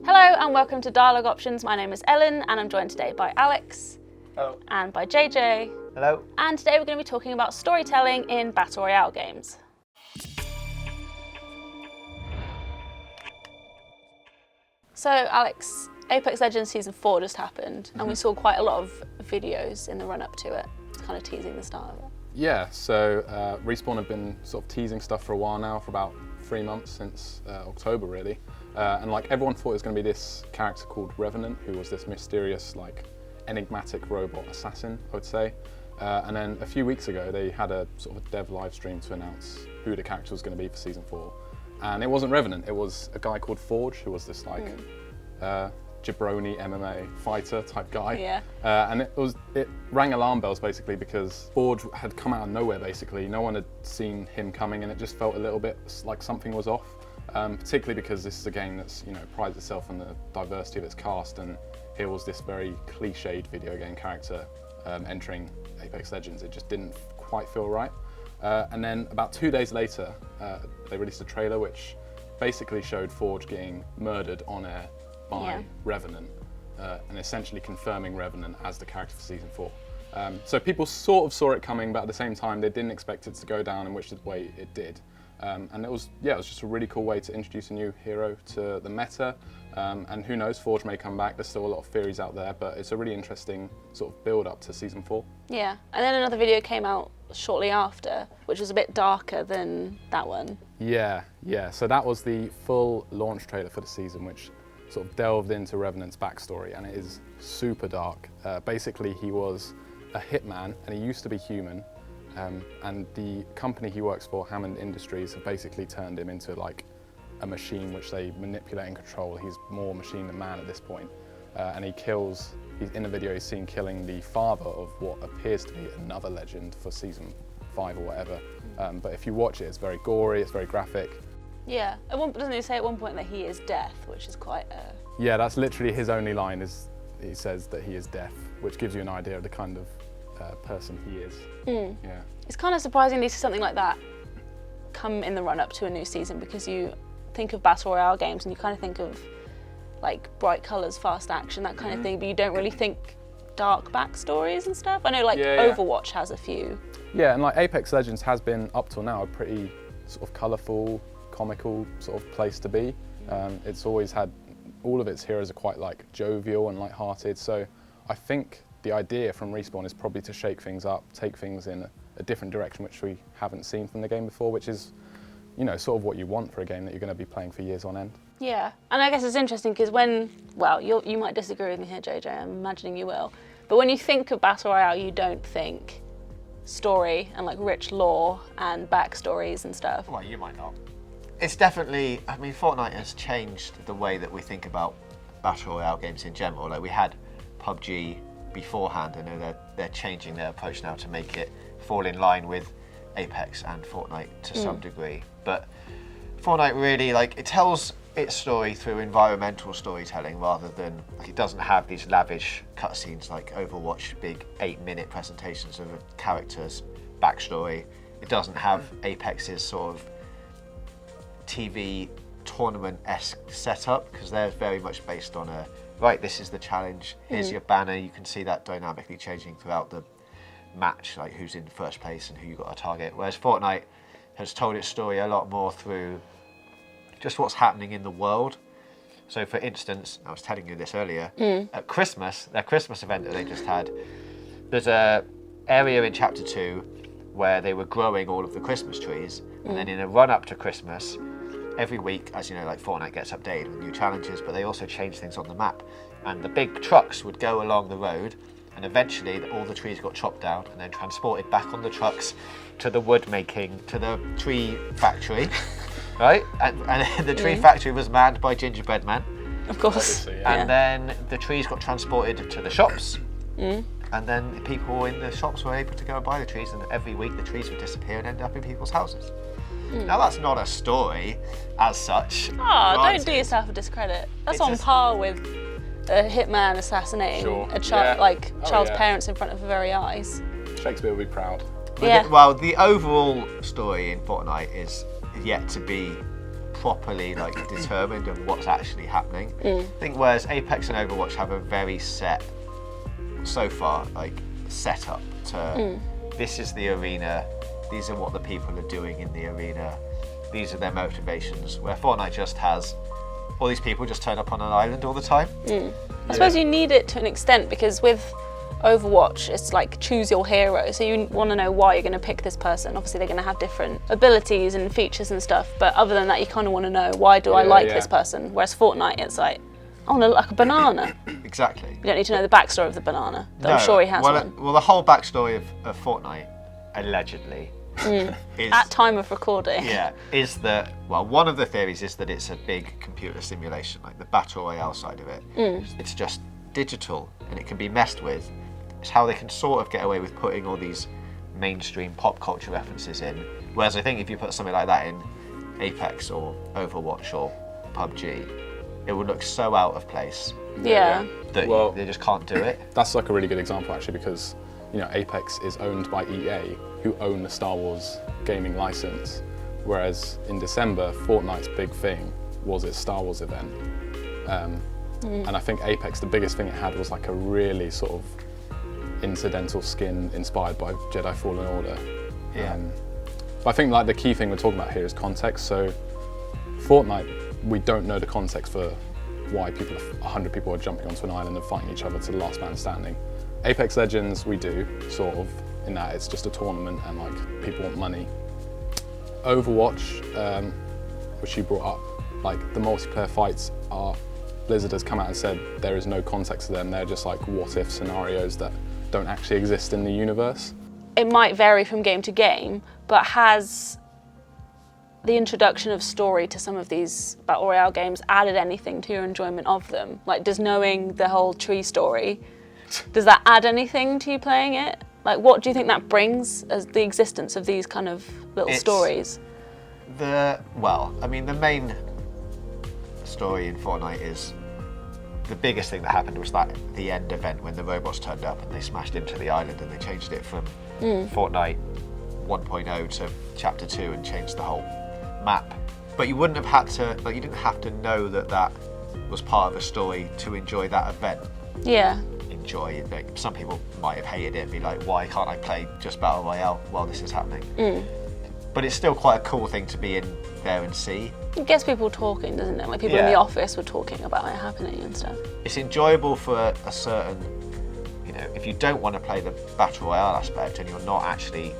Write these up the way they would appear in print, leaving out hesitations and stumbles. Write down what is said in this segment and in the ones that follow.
Hello and welcome to Dialogue Options. My name is Ellen and I'm joined today by Alex. Hello. And by JJ. Hello. And today we're going to be talking about storytelling in Battle Royale games. So Alex, Apex Legends Season 4 just happened and we saw quite a lot of videos in the run up to it, kind of teasing the start of it. Yeah, so Respawn have been sort of teasing stuff for a while now, for about 3 months, since October really. And like everyone thought it was going to be this character called Revenant, who was this mysterious, like enigmatic robot assassin, I would say. And then a few weeks ago, they had a sort of a dev live stream to announce who the character was going to be for Season 4. And it wasn't Revenant, it was a guy called Forge, who was this like jabroni MMA fighter type guy. Yeah. And it rang alarm bells basically because Forge had come out of nowhere basically. No one had seen him coming and it just felt a little bit like something was off. Particularly because this is a game that's, prides itself on the diversity of its cast, and here was this very cliched video game character entering Apex Legends. It just didn't quite feel right. And then about 2 days later, they released a trailer which basically showed Forge getting murdered on air by Revenant, and essentially confirming Revenant as the character for Season 4. So people sort of saw it coming, but at the same time they didn't expect it to go down in which way it did. And it was just a really cool way to introduce a new hero to the meta. And who knows, Forge may come back. There's still a lot of theories out there, but it's a really interesting sort of build up to Season 4. Yeah, and then another video came out shortly after, which was a bit darker than that one. Yeah. So that was the full launch trailer for the season, which sort of delved into Revenant's backstory, and it is super dark. Basically, he was a hitman, and he used to be human. And the company he works for, Hammond Industries, have basically turned him into like a machine which they manipulate and control. He's more machine than man at this point. And in the video he's seen killing the father of what appears to be another legend for Season 5 or whatever. But if you watch it, it's very gory, it's very graphic. Yeah, doesn't he say at one point that he is death, which is quite Yeah, that's literally his only line, is he says that he is death, which gives you an idea of the kind of person he is. Yeah. It's kind of surprising to see something like that come in the run-up to a new season, because you think of Battle Royale games and you kind of think of like bright colours, fast action, that kind of thing, but you don't really think dark backstories and stuff. I know Overwatch has a few. Yeah, and like Apex Legends has been up till now a pretty sort of colourful, comical sort of place to be. It's always had, all of its heroes are quite like jovial and light-hearted, so I think the idea from Respawn is probably to shake things up, take things in a different direction which we haven't seen from the game before, which is, sort of what you want for a game that you're going to be playing for years on end. Yeah, and I guess it's interesting because you might disagree with me here, JJ, I'm imagining you will, but when you think of Battle Royale, you don't think story and like rich lore and backstories and stuff. Well, you might not. It's definitely, Fortnite has changed the way that we think about Battle Royale games in general. Like we had PUBG beforehand, I know they're changing their approach now to make it fall in line with Apex and Fortnite to some degree. But Fortnite really, it tells its story through environmental storytelling rather than, it doesn't have these lavish cutscenes like Overwatch, big 8-minute presentations of a character's backstory. It doesn't have Apex's sort of TV tournament-esque setup, because they're very much based on this is the challenge, here's your banner. You can see that dynamically changing throughout the match, like who's in first place and who you've got to target. Whereas Fortnite has told its story a lot more through just what's happening in the world. So for instance, I was telling you this earlier, at Christmas, their Christmas event that they just had, there's a area in Chapter 2 where they were growing all of the Christmas trees, and then in a run up to Christmas, every week, as you know, Fortnite gets updated with new challenges, but they also change things on the map. And the big trucks would go along the road, and eventually all the trees got chopped down and then transported back on the trucks to the to the tree factory, right? And the tree factory was manned by Gingerbread Man. Of course. And then the trees got transported to the shops, and then people in the shops were able to go and buy the trees, and every week the trees would disappear and end up in people's houses. Now that's not a story as such. Don't do yourself a discredit. That's on par with a hitman assassinating a child, child's parents in front of their very eyes. Shakespeare would be proud. Well, the overall story in Fortnite is yet to be properly like determined of what's actually happening. I think whereas Apex and Overwatch have a very set, so far, like set up to this is the arena, these are what the people are doing in the arena, these are their motivations, where Fortnite just has all these people just turn up on an island all the time. I suppose you need it to an extent, because with Overwatch it's like choose your hero, so you want to know why you're going to pick this person. Obviously they're going to have different abilities and features and stuff, but other than that you kind of want to know, why do I like this person? Whereas Fortnite, it's like, I want to look like a banana. Exactly. You don't need to know the backstory of the banana, but I'm sure he has one. Well, the whole backstory of Fortnite, allegedly, is, at time of recording. Yeah, is that, well, one of the theories is that it's a big computer simulation, like the Battle Royale side of it. It's just digital and it can be messed with. It's how they can sort of get away with putting all these mainstream pop culture references in. Whereas I think if you put something like that in Apex or Overwatch or PUBG, it would look so out of place. Yeah. That they just can't do it. That's like a really good example actually, because you know Apex is owned by EA, who own the Star Wars gaming license, whereas in December Fortnite's big thing was its Star Wars event, and I think Apex, the biggest thing it had was like a really sort of incidental skin inspired by Jedi Fallen Order. But I think like the key thing we're talking about here is context. So Fortnite, we don't know the context for why 100 people are jumping onto an island and fighting each other to the last man standing. Apex Legends, we do, sort of, in that it's just a tournament and like people want money. Overwatch, which you brought up, like the multiplayer fights are, Blizzard has come out and said there is no context to them, they're just like what if scenarios that don't actually exist in the universe. It might vary from game to game, but has the introduction of story to some of these Battle Royale games added anything to your enjoyment of them? Like, does knowing the whole tree story, does that add anything to you playing it? Like, what do you think that brings as the existence of these kind of little stories? Well, I mean, the main story in Fortnite is the biggest thing that happened was that the end event when the robots turned up and they smashed into the island and they changed it from Fortnite 1.0 to Chapter 2 and changed the whole map. But you wouldn't have had to, like, you didn't have to know that that was part of a story to enjoy that event. Yeah. Enjoy it. Like, some people might have hated it and be like, why can't I play just Battle Royale while this is happening? But it's still quite a cool thing to be in there and see. It gets people talking, doesn't it? Like people in the office were talking about it happening and stuff. It's enjoyable for a certain, you know, if you don't want to play the Battle Royale aspect and you're not actually,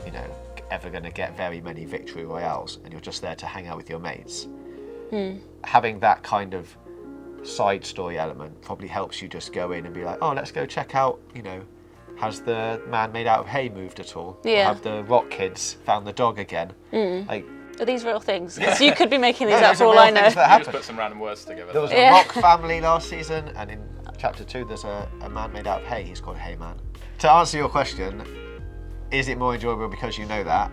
you know, ever going to get very many victory royales and you're just there to hang out with your mates, having that kind of side story element probably helps you just go in and be like, oh, let's go check out, you know, has the man made out of hay moved at all? Yeah. Have the rock kids found the dog again? Like, are these real things? Because you could be making these up for all I know. You just put some random words together. There was a rock family last season, and in Chapter 2 there's a man made out of hay. He's called Hay Man. To answer your question, is it more enjoyable because you know that?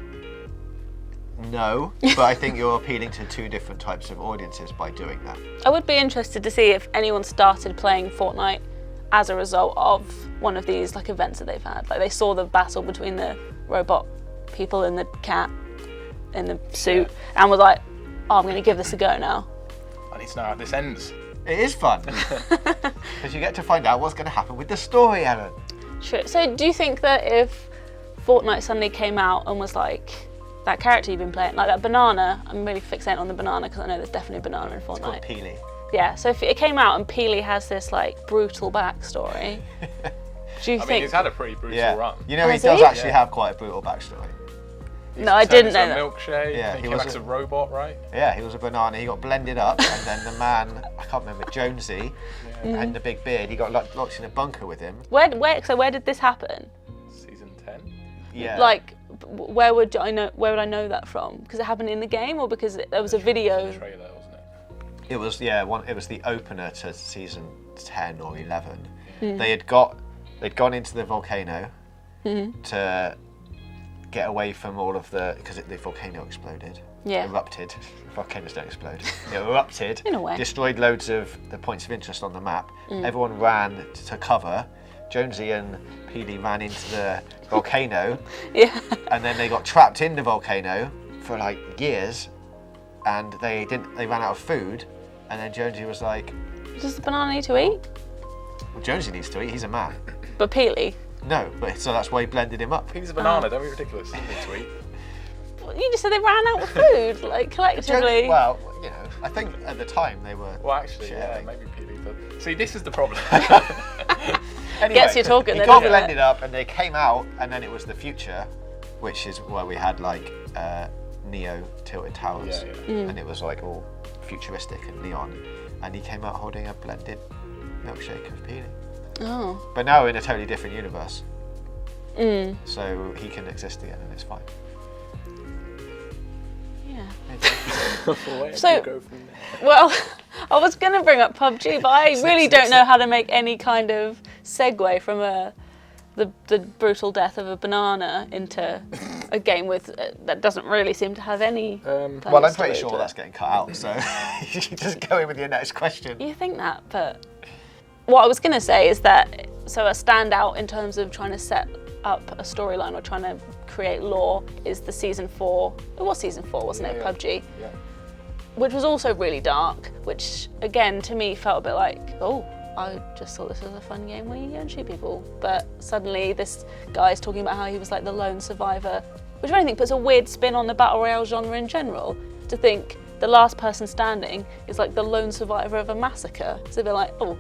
No, but I think you're appealing to two different types of audiences by doing that. I would be interested to see if anyone started playing Fortnite as a result of one of these like events that they've had. Like they saw the battle between the robot people and the cat in the suit and was like, oh, I'm going to give this a go now. I need to know how this ends. It is fun because you get to find out what's going to happen with the story, Ellen. True. So do you think that if Fortnite suddenly came out and was like that character you've been playing, like that banana, I'm really fixating on the banana because I know there's definitely a banana in Fortnite. It's called Peely. Yeah, so if it came out and Peely has this like brutal backstory, do you think... I mean, he's had a pretty brutal run. You know, he does actually have quite a brutal backstory. He's no, I didn't know that. Milkshake. Yeah, he was a robot, right? Yeah, he was a banana. He got blended up, and then the man, I can't remember, Jonesy, and the big beard, he got locked in a bunker with him. Where did this happen? Season 10. Yeah. Like, where would I know that from? Because it happened in the game, or because there was a video? The trailer, wasn't it? It was it was the opener to season 10 or 11. They'd gone into the volcano to get away from all of because the volcano exploded. Yeah. Erupted. Volcanoes don't explode. It erupted. In a way. Destroyed loads of the points of interest on the map. Everyone ran to cover. Jonesy and Peely ran into the volcano. Yeah. And then they got trapped in the volcano for like years. and they ran out of food, and then Jonesy was like, Does the banana need to eat? well, Jonesy needs to eat, he's a man. But Peely? No, but so that's why he blended him up. He's a banana, don't be ridiculous. He doesn't need to eat. Well, you just said they ran out of food, like collectively. Well, you know, I think at the time they were. Well, actually, sharing. yeah, maybe Peely does. See, this is the problem. Anyway, Gets you talking he then, got doesn't it? blended up, and they came out, and then it was the future, which is where we had like Neo tilted towers, and it was like all futuristic and neon, and he came out holding a blended milkshake of Peely. Oh. But now we're in a totally different universe, so he can exist again, and it's fine. Yeah. So, Well, I was going to bring up PUBG, but I really don't know how to make any kind of segue from the brutal death of a banana into a game with that doesn't really seem to have any. Well, I'm pretty sure that's getting cut out, so you should just go in with your next question. You think that, but what I was going to say is that a standout in terms of trying to set up a storyline or trying to create lore is the season 4. It was season 4, wasn't it? PUBG. Yeah. Which was also really dark, which again to me felt a bit like, oh, I just thought this was a fun game where you go and shoot people. But suddenly this guy's talking about how he was like the lone survivor, which I think puts a weird spin on the battle royale genre in general, to think the last person standing is like the lone survivor of a massacre. It's a bit like, oh.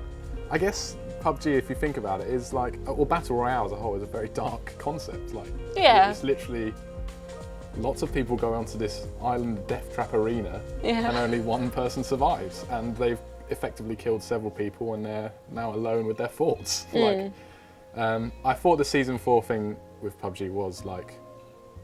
I guess PUBG, if you think about it, is like, or battle royale as a whole, is a very dark concept. Like, yeah. It's literally lots of people go onto this island death trap arena, and only one person survives, and they've effectively killed several people, and they're now alone with their thoughts. Like, I thought the season 4 thing with PUBG was like,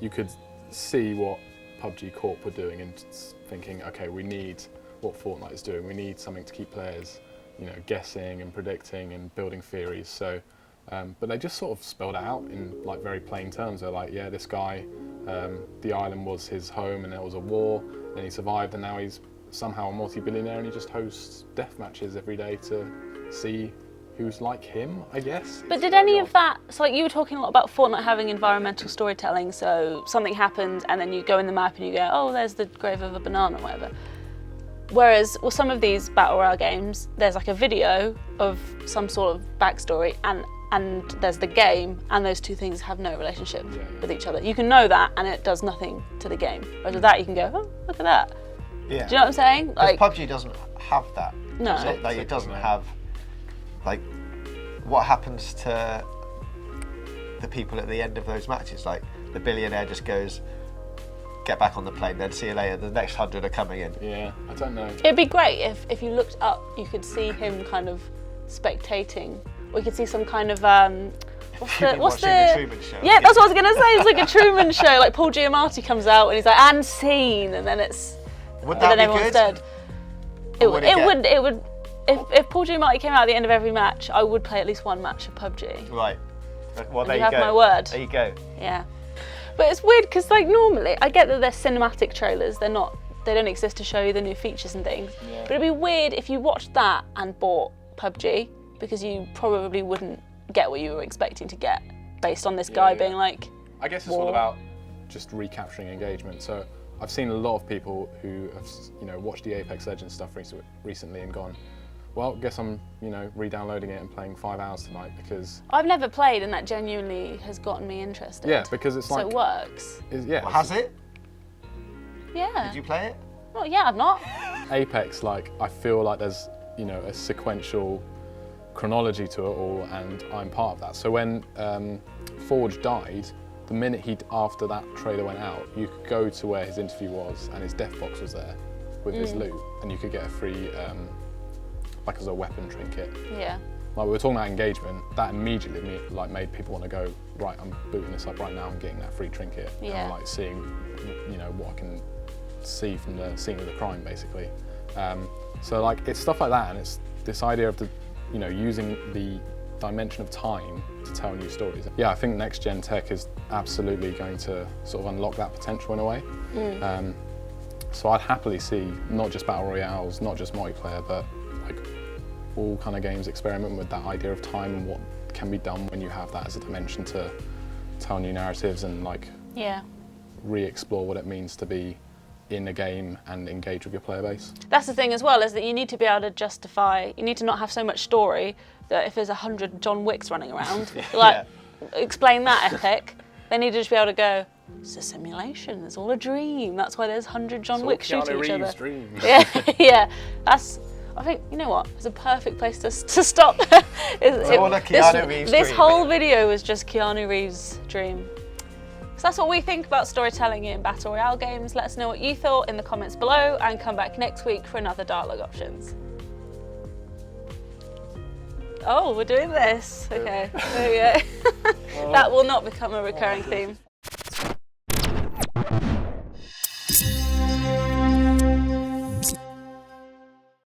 you could see what PUBG Corp were doing and thinking, okay, we need what Fortnite is doing. We need something to keep players, you know, guessing and predicting and building theories. So, but they just sort of spelled it out in like very plain terms. They're like, yeah, this guy, the island was his home, and there was a war, and he survived, and now he's somehow a multi-billionaire, and he just hosts death matches every day to see who's like him, I guess. But did any of that, so like you were talking a lot about Fortnite having environmental storytelling, so something happens and then you go in the map and you go, oh, there's the grave of a banana or whatever. Whereas, well, some of these battle royale games, there's like a video of some sort of backstory, and there's the game, and those two things have no relationship with each other. You can know that, and it does nothing to the game. Whereas with that, you can go, oh, look at that. Yeah. Do you know what I'm saying? Like, PUBG doesn't have that. No. Like, it doesn't have, like, what happens to the people at the end of those matches? Like, the billionaire just goes, get back on the plane, then see you later, the next 100 are coming in. Yeah, I don't know. It'd be great if you looked up, you could see him kind of spectating, or you could see some kind of, what's the Truman Show. Yeah, that's what I was going to say, it's like a Truman Show, like Paul Giamatti comes out and he's like, and scene, and then it's, Would and that then be everyone's good? dead. It would, Oh. if Paul Giamatti came out at the end of every match, I would play at least one match of PUBG. Right. Well, there You you have go. my word. There you go. Yeah. But it's weird because like normally, I get that they're cinematic trailers, they don't exist to show you the new features and things. Yeah. But it'd be weird if you watched that and bought PUBG, because you probably wouldn't get what you were expecting to get based on this guy being like, I guess it's war. all about just recapturing engagement. So I've seen a lot of people who have, you know, watched the Apex Legends stuff recently and gone, well, guess I'm, you know, re-downloading it and playing 5 hours tonight because... I've never played, and that genuinely has gotten me interested. Yeah, because it's like... So it works. Yeah. Well, has it? Yeah. Did you play it? Oh, yeah, I've not. Apex, like, I feel like there's, you know, a sequential chronology to it all, and I'm part of that. So when Forge died, the minute after that trailer went out, you could go to where his interview was, and his death box was there with his loot, and you could get a free, like as a weapon trinket. Yeah. Like we were talking about engagement, that immediately made people want to go, right, I'm booting this up right now and getting that free trinket. Yeah. And like seeing, you know, what I can see from the scene of the crime, basically. So like it's stuff like that, and it's this idea of you know, using the dimension of time to tell new stories. Yeah, I think next gen tech is absolutely going to sort of unlock that potential in a way. So I'd happily see not just battle royales, not just multiplayer, but like all kind of games experiment with that idea of time and what can be done when you have that as a dimension to tell new narratives and like re-explore what it means to be in a game and engage with your player base. That's the thing as well, is that you need to be able to justify, you need to not have so much story that if there's 100 John Wicks running around, like, explain that epic. They need to just be able to go, it's a simulation, it's all a dream. That's why there's 100 John Wicks shooting each other. Dream. Yeah, that's, I think, you know what, it's a perfect place to stop. This whole video was just Keanu Reeves' dream. So that's what we think about storytelling in Battle Royale games. Let us know what you thought in the comments below, and come back next week for another dialogue options. Oh, we're doing this. Okay, there we go. That will not become a recurring theme.